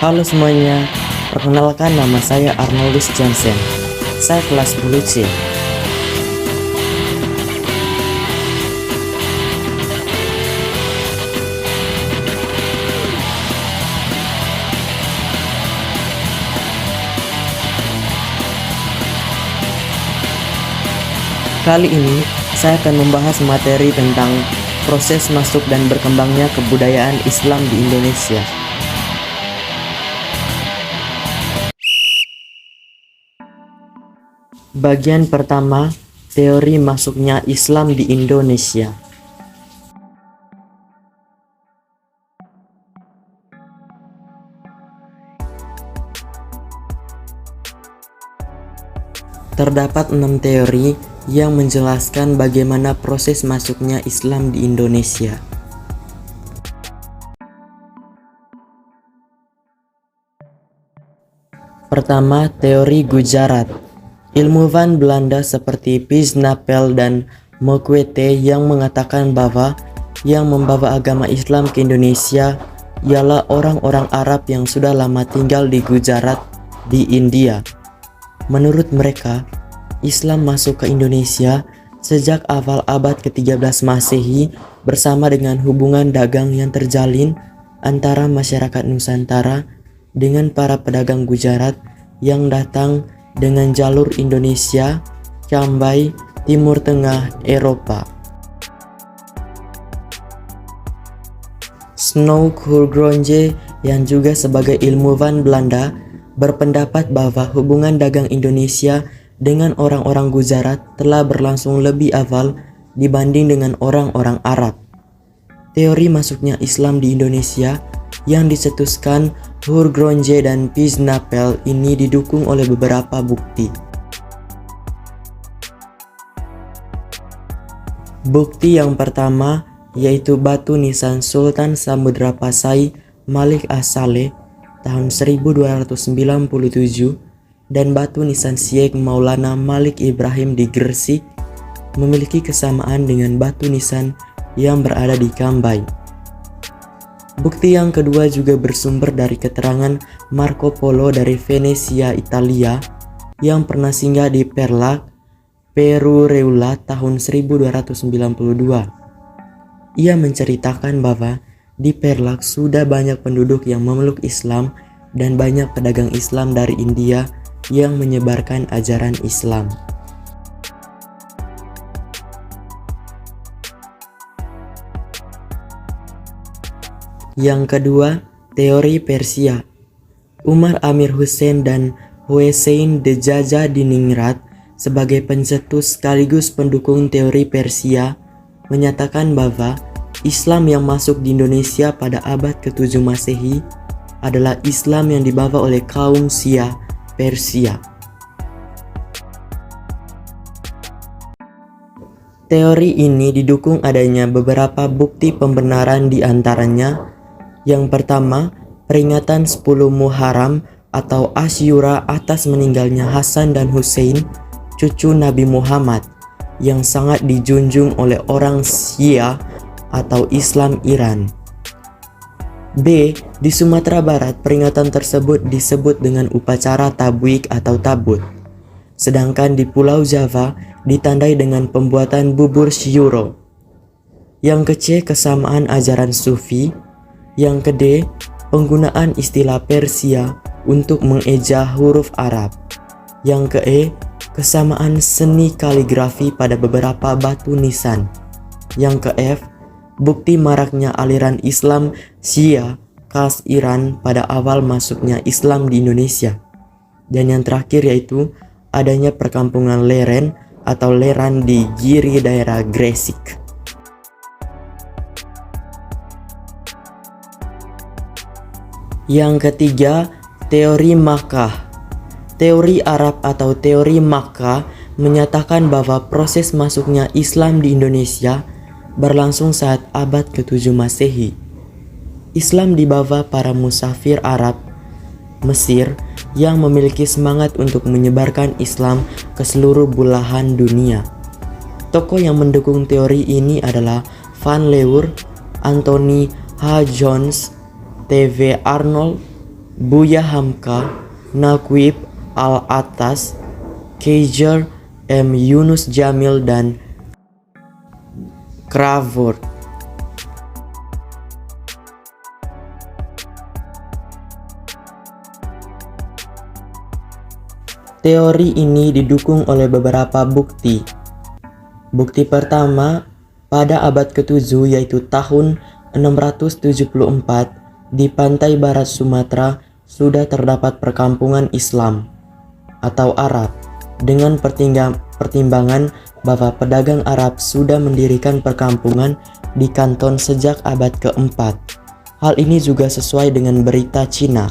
Halo semuanya, perkenalkan nama saya Arnoldus Johnson. Saya kelas 10C. Kali ini saya akan membahas materi tentang proses masuk dan berkembangnya kebudayaan Islam di Indonesia. Bagian pertama, teori masuknya Islam di Indonesia. Terdapat 6 teori yang menjelaskan bagaimana proses masuknya Islam di Indonesia. Pertama, teori Gujarat. Ilmuwan Belanda seperti Pisnapel dan Mokwete yang mengatakan bahwa yang membawa agama Islam ke Indonesia ialah orang-orang Arab yang sudah lama tinggal di Gujarat di India. Menurut mereka, Islam masuk ke Indonesia sejak awal abad ke-13 Masehi bersama dengan hubungan dagang yang terjalin antara masyarakat Nusantara dengan para pedagang Gujarat yang datang dengan jalur Indonesia, Cambai, Timur Tengah, Eropa. Snow Kurgronje yang juga sebagai ilmuwan Belanda berpendapat bahwa hubungan dagang Indonesia dengan orang-orang Gujarat telah berlangsung lebih awal dibanding dengan orang-orang Arab. Teori masuknya Islam di Indonesia yang dicetuskan Kurgronje dan Pisnapel ini didukung oleh beberapa bukti. Bukti yang pertama yaitu batu nisan Sultan Samudra Pasai Malik As-Saleh tahun 1297 dan batu nisan Syekh Maulana Malik Ibrahim di Gresik memiliki kesamaan dengan batu nisan yang berada di Cambai. Bukti yang kedua juga bersumber dari keterangan Marco Polo dari Venesia, Italia yang pernah singgah di Perlac, Perureula tahun 1292. Ia menceritakan bahwa di Perlac sudah banyak penduduk yang memeluk Islam dan banyak pedagang Islam dari India yang menyebarkan ajaran Islam. Yang kedua, teori Persia. Umar Amir Hussein dan Husain Dejaja Diningrat sebagai pencetus sekaligus pendukung teori Persia menyatakan bahwa Islam yang masuk di Indonesia pada abad ke-7 Masehi adalah Islam yang dibawa oleh kaum Shia Persia. Teori ini didukung adanya beberapa bukti pembenaran di antaranya. Yang pertama, peringatan 10 Muharram atau Asyura atas meninggalnya Hasan dan Hussein, cucu Nabi Muhammad, yang sangat dijunjung oleh orang Syiah atau Islam Iran. B. Di Sumatera Barat, peringatan tersebut disebut dengan upacara tabwik atau tabut. Sedangkan di Pulau Jawa ditandai dengan pembuatan bubur syuro. Yang ke-C, kesamaan ajaran Sufi. Yang ke-D, penggunaan istilah Persia untuk mengeja huruf Arab. Yang ke-E, kesamaan seni kaligrafi pada beberapa batu nisan. Yang ke-F, bukti maraknya aliran Islam Syiah khas Iran pada awal masuknya Islam di Indonesia. Dan yang terakhir yaitu adanya perkampungan Leren atau Leran di Giri daerah Gresik. Yang ketiga, teori Makkah. Teori Arab atau teori Makkah menyatakan bahwa proses masuknya Islam di Indonesia berlangsung saat abad ke-7 Masehi. Islam dibawa para musafir Arab Mesir yang memiliki semangat untuk menyebarkan Islam ke seluruh belahan dunia. Tokoh yang mendukung teori ini adalah Van Leur, Anthony H. Jones, T.V. Arnold, Buya Hamka, Naqib Al-Attas, Kaiser M. Yunus Jamil, dan Crawford. Teori ini didukung oleh beberapa bukti. Bukti pertama, pada abad ke-7 yaitu tahun 674, di pantai barat Sumatera sudah terdapat perkampungan Islam atau Arab dengan pertimbangan bahwa pedagang Arab sudah mendirikan perkampungan di kanton sejak abad ke-4. Hal ini juga sesuai dengan berita Cina.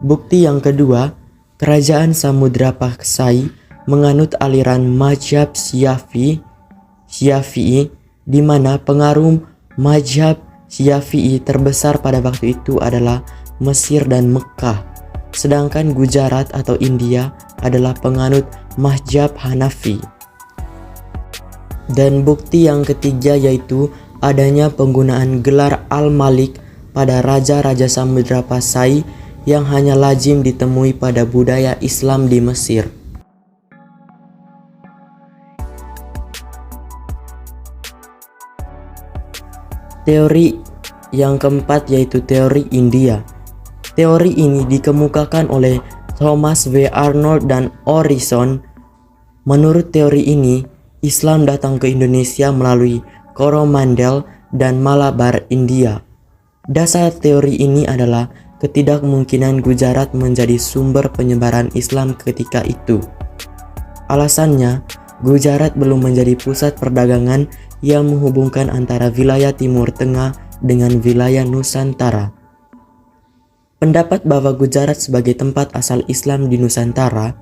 Bukti yang kedua, kerajaan Samudra Pasai menganut aliran mazhab Syafi'i, di mana pengaruh mazhab Syafi'i terbesar pada waktu itu adalah Mesir dan Mekah, sedangkan Gujarat atau India adalah penganut mazhab Hanafi. Dan bukti yang ketiga yaitu adanya penggunaan gelar Al-Malik pada raja-raja Samudra Pasai yang hanya lazim ditemui pada budaya Islam di Mesir. Teori yang keempat yaitu teori India. Teori ini dikemukakan oleh Thomas W. Arnold dan Orison. Menurut teori ini, Islam datang ke Indonesia melalui Coromandel dan Malabar, India. Dasar teori ini adalah ketidakmungkinan Gujarat menjadi sumber penyebaran Islam ketika itu. Alasannya, Gujarat belum menjadi pusat perdagangan yang menghubungkan antara wilayah Timur Tengah dengan wilayah Nusantara. Pendapat bahwa Gujarat sebagai tempat asal Islam di Nusantara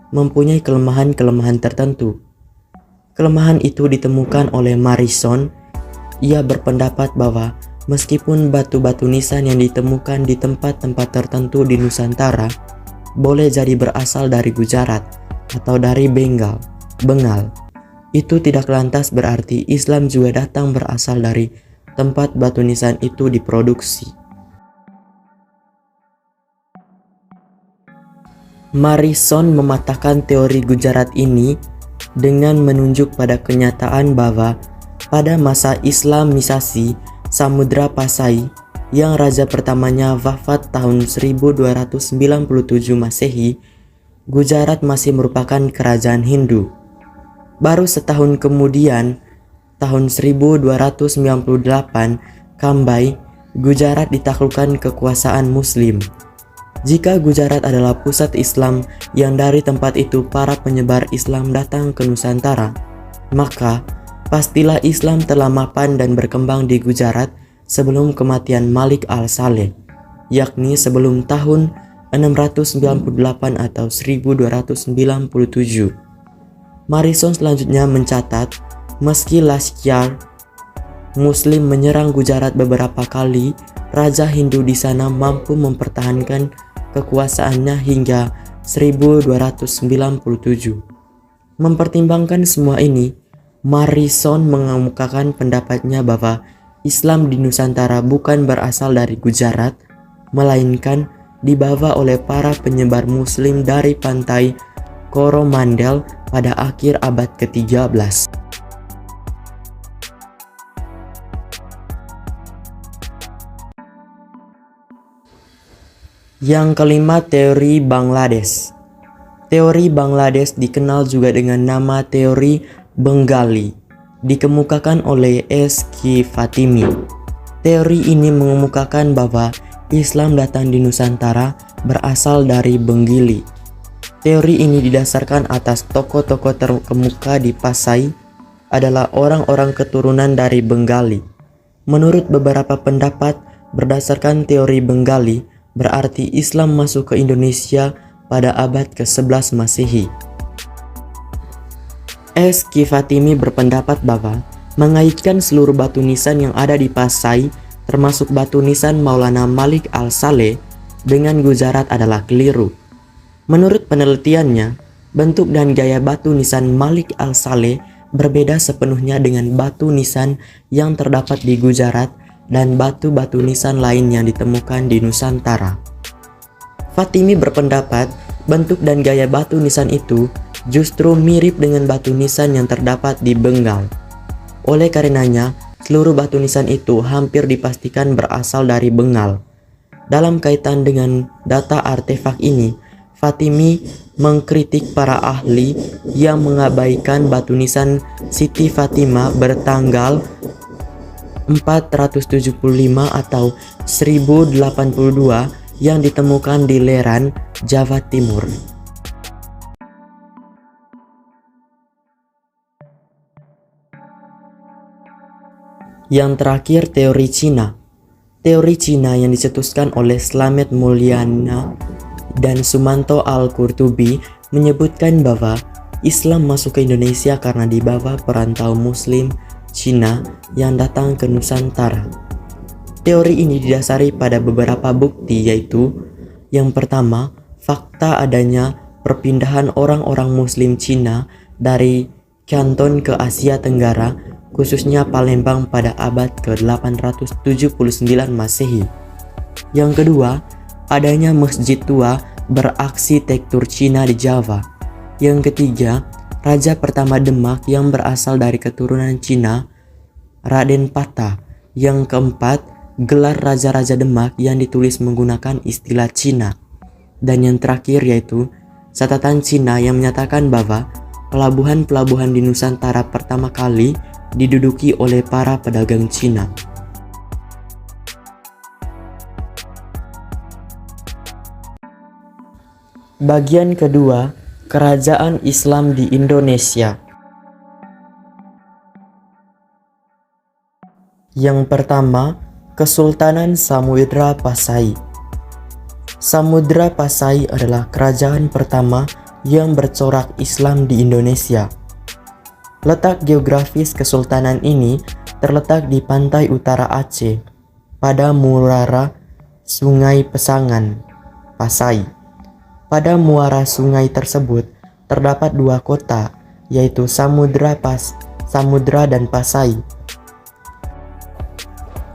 mempunyai kelemahan-kelemahan tertentu. Kelemahan itu ditemukan oleh Morrison. Ia berpendapat bahwa meskipun batu-batu nisan yang ditemukan di tempat-tempat tertentu di Nusantara boleh jadi berasal dari Gujarat atau dari Bengal, itu tidak lantas berarti Islam juga datang berasal dari tempat batu nisan itu diproduksi. Morrison mematahkan teori Gujarat ini dengan menunjuk pada kenyataan bahwa pada masa Islamisasi Samudra Pasai yang raja pertamanya wafat tahun 1297 Masehi, Gujarat masih merupakan kerajaan Hindu. Baru setahun kemudian, tahun 1298, Kambai, Gujarat ditaklukkan kekuasaan Muslim. Jika Gujarat adalah pusat Islam yang dari tempat itu para penyebar Islam datang ke Nusantara, maka pastilah Islam telah mapan dan berkembang di Gujarat sebelum kematian Malik al-Saleh, yakni sebelum tahun 698 atau 1297. Morrison selanjutnya mencatat, meski Laskar Muslim menyerang Gujarat beberapa kali, Raja Hindu di sana mampu mempertahankan kekuasaannya hingga 1297. Mempertimbangkan semua ini, Morrison mengemukakan pendapatnya bahwa Islam di Nusantara bukan berasal dari Gujarat, melainkan dibawa oleh para penyebar Muslim dari pantai Coromandel pada akhir abad ke-13. Yang kelima, teori Bangladesh. Teori Bangladesh dikenal juga dengan nama teori Bengali, dikemukakan oleh S.K. Fatimi. Teori ini mengemukakan bahwa Islam datang di Nusantara berasal dari Benggili. Teori ini didasarkan atas tokoh-tokoh terkemuka di Pasai adalah orang-orang keturunan dari Bengali. Menurut beberapa pendapat, berdasarkan teori Bengali, berarti Islam masuk ke Indonesia pada abad ke-11 Masehi. S.K. Fatimi berpendapat bahwa mengaitkan seluruh batu nisan yang ada di Pasai, termasuk batu nisan Maulana Malik al-Saleh, dengan Gujarat adalah keliru. Menurut penelitiannya, bentuk dan gaya batu nisan Malik al-Saleh berbeda sepenuhnya dengan batu nisan yang terdapat di Gujarat dan batu-batu nisan lain yang ditemukan di Nusantara. Fatimi berpendapat bentuk dan gaya batu nisan itu justru mirip dengan batu nisan yang terdapat di Bengal. Oleh karenanya, seluruh batu nisan itu hampir dipastikan berasal dari Bengal. Dalam kaitan dengan data artefak ini, Fatimi mengkritik para ahli yang mengabaikan batu nisan Siti Fatimah bertanggal 475 atau 1082 yang ditemukan di Leran, Jawa Timur. Yang terakhir, teori Cina. Teori Cina yang dicetuskan oleh Slamet Mulyana dan Sumanto Al-Qurtubi menyebutkan bahwa Islam masuk ke Indonesia karena dibawa perantau Muslim Cina yang datang ke Nusantara. Teori ini didasari pada beberapa bukti, yaitu yang pertama, fakta adanya perpindahan orang-orang Muslim Cina dari Canton ke Asia Tenggara, khususnya Palembang pada abad ke-879 Masehi. Yang kedua, adanya masjid tua berarsitektur Cina di Jawa. Yang ketiga, raja pertama Demak yang berasal dari keturunan Cina, Raden Patah. Yang keempat, gelar raja-raja Demak yang ditulis menggunakan istilah Cina. Dan yang terakhir yaitu catatan Cina yang menyatakan bahwa pelabuhan-pelabuhan di Nusantara pertama kali diduduki oleh para pedagang Cina. Bagian kedua, Kerajaan Islam di Indonesia. Yang pertama, Kesultanan Samudra Pasai. Samudra Pasai adalah kerajaan pertama yang bercorak Islam di Indonesia. Letak geografis kesultanan ini terletak di pantai utara Aceh, pada muara Sungai Pesangan, Pasai. Pada muara sungai tersebut terdapat dua kota, yaitu Samudra dan Pasai.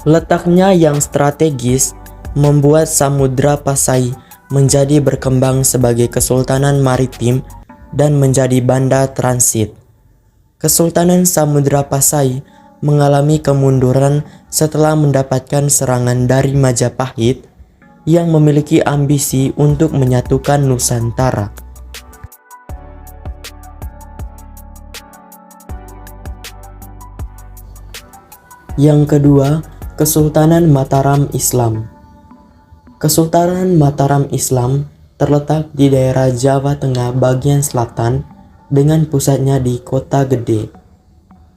Letaknya yang strategis membuat Samudra Pasai menjadi berkembang sebagai kesultanan maritim dan menjadi bandar transit. Kesultanan Samudra Pasai mengalami kemunduran setelah mendapatkan serangan dari Majapahit yang memiliki ambisi untuk menyatukan Nusantara. Yang kedua, Kesultanan Mataram Islam. Kesultanan Mataram Islam terletak di daerah Jawa Tengah bagian selatan dengan pusatnya di Kota Gede.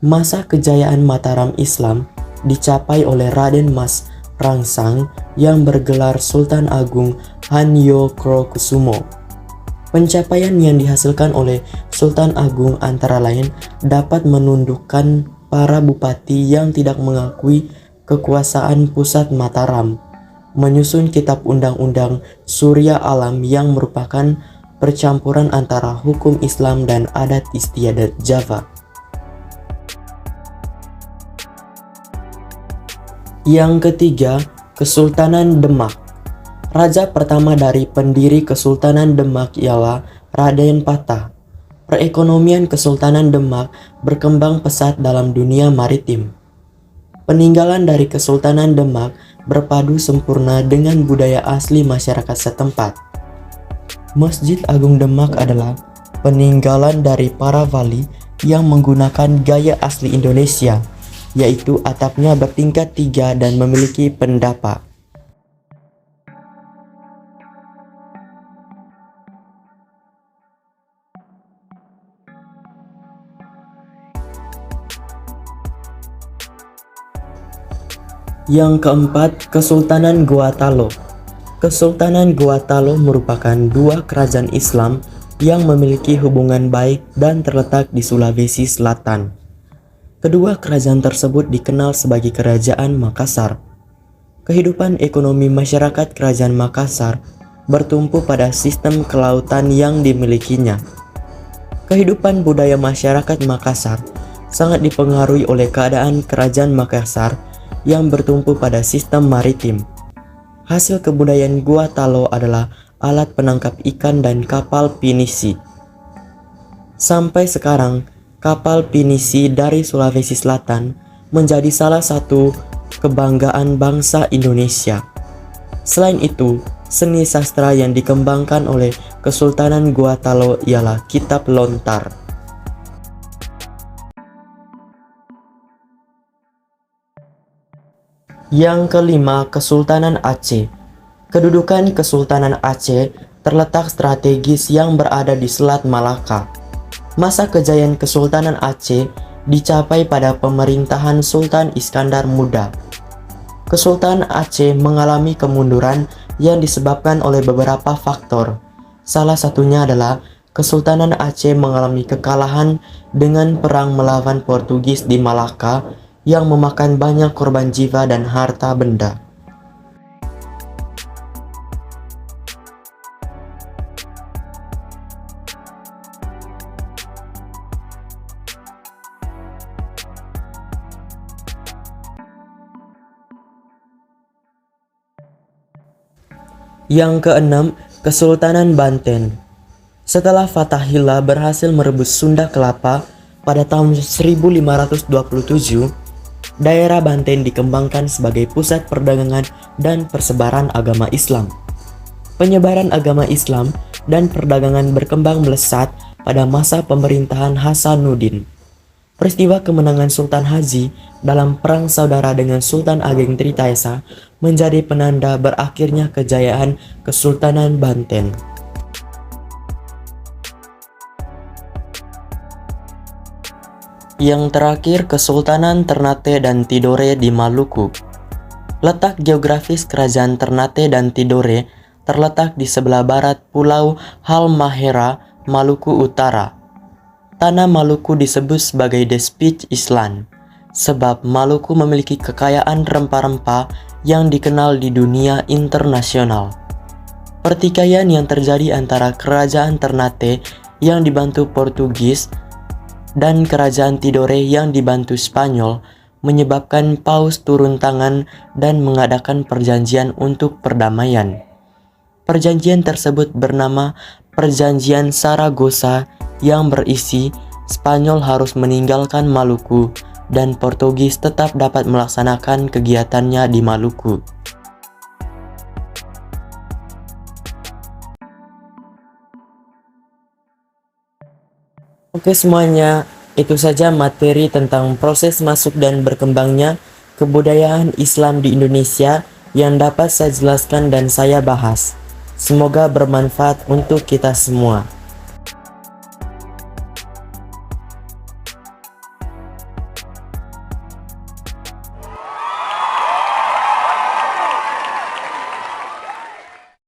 Masa kejayaan Mataram Islam dicapai oleh Raden Mas Rangsang yang bergelar Sultan Agung Hanyokrokusumo. Pencapaian yang dihasilkan oleh Sultan Agung antara lain dapat menundukkan para bupati yang tidak mengakui kekuasaan pusat Mataram, menyusun kitab undang-undang Surya Alam yang merupakan percampuran antara hukum Islam dan adat istiadat Jawa. Yang ketiga, Kesultanan Demak. Raja pertama dari pendiri Kesultanan Demak ialah Raden Patah. Perekonomian Kesultanan Demak berkembang pesat dalam dunia maritim. Peninggalan dari Kesultanan Demak berpadu sempurna dengan budaya asli masyarakat setempat. Masjid Agung Demak adalah peninggalan dari para wali yang menggunakan gaya asli Indonesia, yaitu atapnya bertingkat 3 dan memiliki pendapa. Yang keempat, Kesultanan Gua-Talo. Kesultanan Gua-Talo merupakan dua kerajaan Islam yang memiliki hubungan baik dan terletak di Sulawesi Selatan. Kedua kerajaan tersebut dikenal sebagai Kerajaan Makassar. Kehidupan ekonomi masyarakat Kerajaan Makassar bertumpu pada sistem kelautan yang dimilikinya. Kehidupan budaya masyarakat Makassar sangat dipengaruhi oleh keadaan Kerajaan Makassar yang bertumpu pada sistem maritim. Hasil kebudayaan Gua-Talo adalah alat penangkap ikan dan kapal pinisi. Sampai sekarang, kapal pinisi dari Sulawesi Selatan menjadi salah satu kebanggaan bangsa Indonesia. Selain itu, seni sastra yang dikembangkan oleh Kesultanan Gua Talo ialah kitab lontar. Yang kelima, Kesultanan Aceh. Kedudukan Kesultanan Aceh terletak strategis yang berada di Selat Malaka. Masa kejayaan Kesultanan Aceh dicapai pada pemerintahan Sultan Iskandar Muda. Kesultanan Aceh mengalami kemunduran yang disebabkan oleh beberapa faktor. Salah satunya adalah Kesultanan Aceh mengalami kekalahan dengan perang melawan Portugis di Malaka yang memakan banyak korban jiwa dan harta benda. Yang keenam, Kesultanan Banten. Setelah Fathahillah berhasil merebut Sunda Kelapa pada tahun 1527, daerah Banten dikembangkan sebagai pusat perdagangan dan persebaran agama Islam. Penyebaran agama Islam dan perdagangan berkembang melesat pada masa pemerintahan Hasanuddin. Peristiwa kemenangan Sultan Haji dalam perang saudara dengan Sultan Ageng Tritaesa menjadi penanda berakhirnya kejayaan Kesultanan Banten. Yang terakhir, Kesultanan Ternate dan Tidore di Maluku. Letak geografis kerajaan Ternate dan Tidore terletak di sebelah barat Pulau Halmahera, Maluku Utara. Tanah Maluku disebut sebagai The Speech Island, sebab Maluku memiliki kekayaan rempah-rempah yang dikenal di dunia internasional. Pertikaian yang terjadi antara kerajaan Ternate yang dibantu Portugis dan kerajaan Tidore yang dibantu Spanyol menyebabkan Paus turun tangan dan mengadakan perjanjian untuk perdamaian. Perjanjian tersebut bernama Perjanjian Saragossa yang berisi Spanyol harus meninggalkan Maluku dan Portugis tetap dapat melaksanakan kegiatannya di Maluku. Oke semuanya, itu saja materi tentang proses masuk dan berkembangnya kebudayaan Islam di Indonesia yang dapat saya jelaskan dan saya bahas. Semoga bermanfaat untuk kita semua.